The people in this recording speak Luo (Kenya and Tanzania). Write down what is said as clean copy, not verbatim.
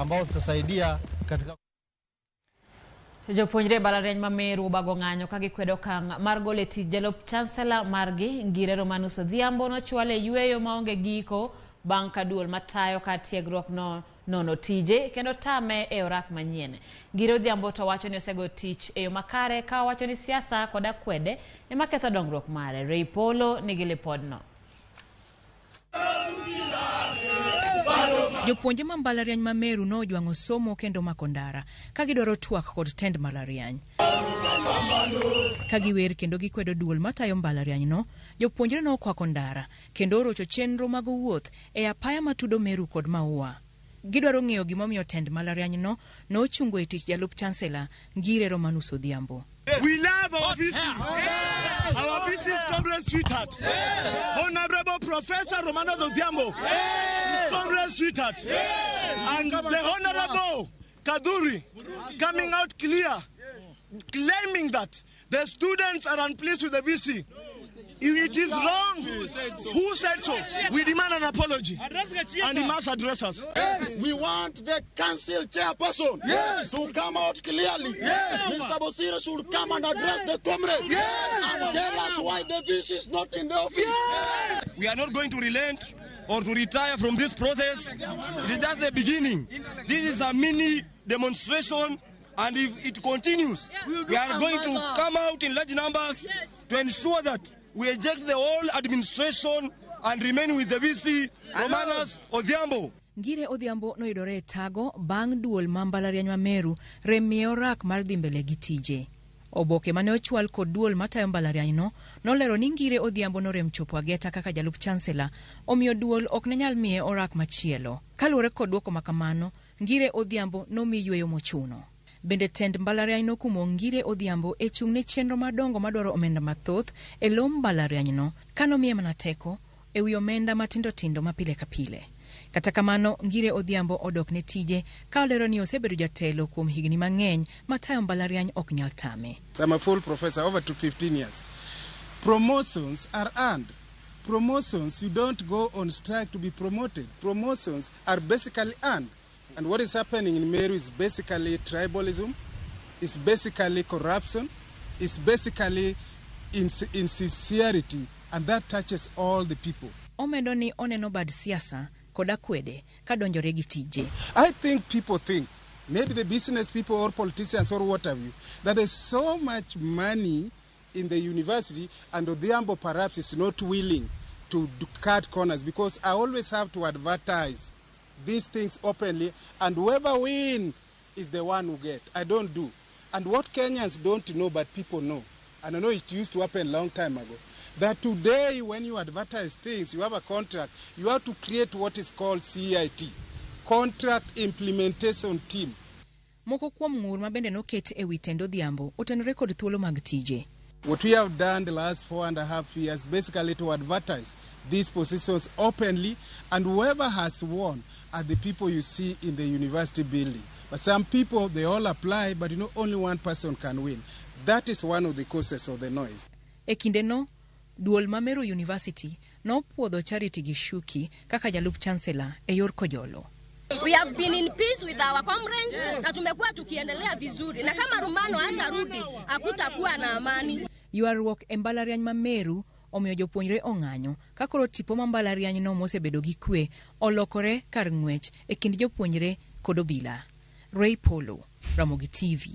ambao tutasaidia katika Jopuonjre mbalariany ma Meru obago ng'anyo ka gikwedo kang' mar golo tich jalup chancellor margi ngire Romanus Odhiambo nochwale yweyo maonge giko bang' ka duol matayo ka tiegruok nono tije kendo tame e orak manyien. Ngire Odhiambo to wacho ni osego tich e yo makare ka wacho ni siasa koda kwede ema ketho dongruok mare. Ray Polo nigi lipodno. Jopuonjre ma mbalariany ma Meru no ojwang'o somo kendo mako ndara ka gidwaro twak kod tend mbalariany. Ka giwer kendo gikwedo duol matayo mbalariany no, jopuonjre no okwako ndara kendo orocho chenro mag wuoth e apaya matudo Meru kod Maua. Gidwaro ng'eyo gimomiyo tend mbalariany no chungo e tich jalup chancellor ngire Romanus Odhiambo. We love our VC. Our VC is Congress sweetheart. Honorable Professor Romanus Odhiambo is Congress sweetheart. And the Honorable Kaduri coming out clear, claiming that the students are unpleased with the VC. If it is wrong, who said so? We demand an apology. And he must address us. We want the council chairperson to come out clearly. Mr. Bosira should come and address the comrade and tell us why the VC is not in the office. We are not going to relent or to retire from this process. It is just the beginning. This is a mini demonstration, and if it continues, we are going to come out in large numbers to ensure that we eject the whole administration and remain with the VC, Romanus Odhiambo. Ngire Odhiambo noyudore tago bang' duol ma mbalariany ma Meru remie orak mar dhi mbele gi tije. Oboke mane ochwal kod duol matayo mbalariany no nolero ni Ngire Odhiambo norem chopo ageta kaka jalup chancellor, omiyo duol ok ne nyal miye orak machielo. Kaluwore kod duoko makamano, Ngire Odhiambo nomi yweyo mochuno. Bende tend mbalariany no kumo Ngire Odhiambo e chung' ne chenro madongo madwaro omenda mathoth e lo mbalariany no kanomiye mana teko e wi omenda matindo tindo mapile ka pile. Kata kamano, Ngire Odhiambo odok ne tije ka olero ni osebedo jatelo kuom higni mang'eny matayo mbalariany ok nyal tame. I'm a full professor over to 15 years. Promotions are earned. Promotions, you don't go on strike to be promoted. Promotions are basically earned. And what is happening in Meru is basically tribalism, it's basically corruption, it's basically insincerity, and that touches all the people. Omedo ni oneno bad siasa koda kwede kadonjore gi tije. I think people think, maybe the business people or politicians or what have you, that there's so much money in the university and Odhiambo perhaps is not willing to cut corners, because I always have to advertise these things openly, and whoever wins is the one who gets. I don't do. And what Kenyans don't know, but people know, and I know it used to happen a long time ago, that today when you advertise things, you have a contract, you have to create what is called CIT, Contract Implementation Team. Moko kuom ng'ur ma bende noket e wi tend Odhiambo otenore kod thuolo mag tije. What we have done the last 4.5 years basically to advertise these positions openly, and whoever has won are the people you see in the university building. But some people, they all apply, but only one person can win. That is one of the causes of the noise. E kinde no, duol ma Meru University no puodho Charity Gishuki kaka jalup chancellor e yor kojolo. We have been in peace with our comrades na tumekuwa tukiendelea vizuri, na kama Rumano hatarudi hakutakuwa na amani. Ywaruok e mbalariany ma Meru omiyo jopuonjre ong'anyo ka koro tipo ma mbalariany no mosebedo gi kwe olokore kar ng'wech e kind jopuonjre kod obila. Ray Polo, Ramogi TV.